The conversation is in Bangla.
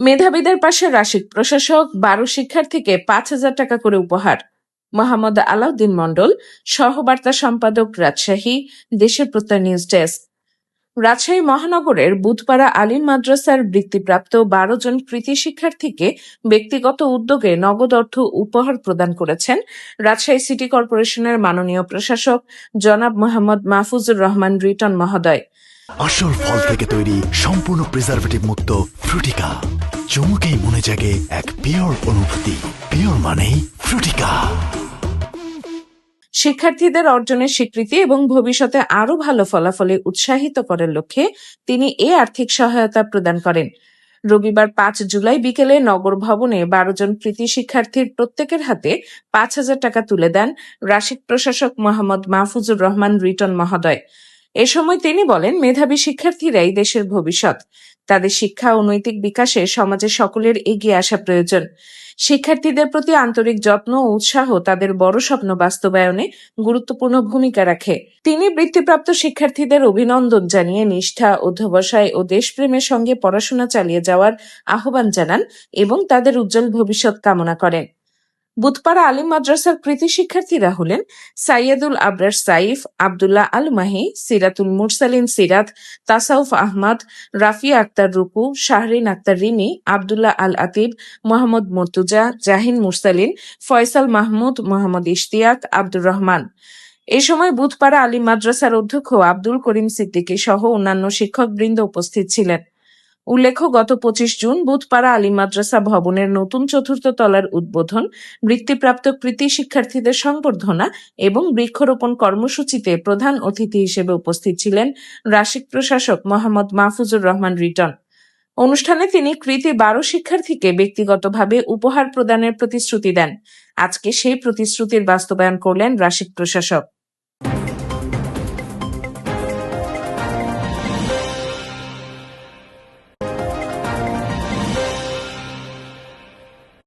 মেধাবীদের পাশে রাশিক প্রশাসক, 12 শিক্ষার্থীকে 5,000 টাকা করে উপহার। মোহাম্মদ আলাউদ্দিন মণ্ডল, সহবার্তা সম্পাদক, রাজশাহী। দেশের প্রত্যয় নিউজ ডেস্ক। রাজশাহী মহানগরের বুধপাড়া আলিম মাদ্রাসার বৃত্তিপ্রাপ্ত 12 জন কৃতি শিক্ষার্থীকে ব্যক্তিগত উদ্যোগে নগদ অর্থ উপহার প্রদান করেছেন রাজশাহী সিটি কর্পোরেশনের মাননীয় প্রশাসক জনাব মোহাম্মদ মাহফুজুর রহমান রিটন মহোদয়। আসল ফল থেকে তৈরি, সম্পূর্ণ প্রিজারভেটিভ মুক্ত ফ্রুটিকা। চমকেই মনে জাগে এক পিওর অনুভূতি। পিওর মানেই ফ্রুটিকা। শিক্ষার্থীদের অর্জনের স্বীকৃতি এবং ভবিষ্যতে আরও ভালো ফলাফলে উৎসাহিত করার লক্ষ্যে তিনি এ আর্থিক সহায়তা প্রদান করেন। রবিবার 5 জুলাই বিকেলে নগর ভবনে 12 জন কৃতি শিক্ষার্থীর প্রত্যেকের হাতে 5,000 টাকা তুলে দেন রাশিক প্রশাসক মোহাম্মদ মাহফুজুর রহমান রিটন মহোদয়। এ সময় তিনি বলেন, মেধাবী শিক্ষার্থীরাই দেশের ভবিষ্যৎ। তাদের শিক্ষা ও নৈতিক বিকাশে সমাজের সকলের এগিয়ে আসা প্রয়োজন। শিক্ষার্থীদের প্রতি আন্তরিক যত্ন ও উৎসাহ তাদের বড় স্বপ্ন বাস্তবায়নে গুরুত্বপূর্ণ ভূমিকা রাখে। তিনি বৃত্তিপ্রাপ্ত শিক্ষার্থীদের অভিনন্দন জানিয়ে নিষ্ঠা, অধ্যবসায় ও দেশপ্রেমের সঙ্গে পড়াশোনা চালিয়ে যাওয়ার আহ্বান জানান এবং তাদের উজ্জ্বল ভবিষ্যৎ কামনা করেন। বুধপাড়া আলিম মাদ্রাসার কৃতি শিক্ষার্থীরা হলেন সাইয়েদুল আবরার সাইফ, আব্দুল্লাহ আল মাহি, সিরাতুল মুরসালিন সিরাত, তাসাউফ আহমদ, রাফিয়া আক্তার রুকু, শাহরিন আক্তার রিমি, আব্দুল্লাহ আল আতিব, মোহাম্মদ মর্তুজা, জাহিন মুরসালিন, ফয়সাল মাহমুদ, মোহাম্মদ ইশতিয়াক, আব্দুর রহমান। এ সময় বুধপাড়া আলিম মাদ্রাসার অধ্যক্ষ আব্দুল করিম সিদ্দিকী সহ অন্যান্য শিক্ষকবৃন্দ উপস্থিত ছিলেন। উল্লেখ্য, গত 25 জুন বুধপাড়া আলিম মাদ্রাসা ভবনের নতুন 4র্থ তলার উদ্বোধন, বৃত্তিপ্রাপ্ত কৃতি শিক্ষার্থীদের সংবর্ধনা এবং বৃক্ষরোপণ কর্মসূচিতে প্রধান অতিথি হিসেবে উপস্থিত ছিলেন রাশিক প্রশাসক মোহাম্মদ মাহফুজুর রহমান রিটন। অনুষ্ঠানে তিনি কৃতি 12 শিক্ষার্থীকে ব্যক্তিগতভাবে উপহার প্রদানের প্রতিশ্রুতি দেন। আজকে সেই প্রতিশ্রুতির বাস্তবায়ন করলেন রাশিক প্রশাসক।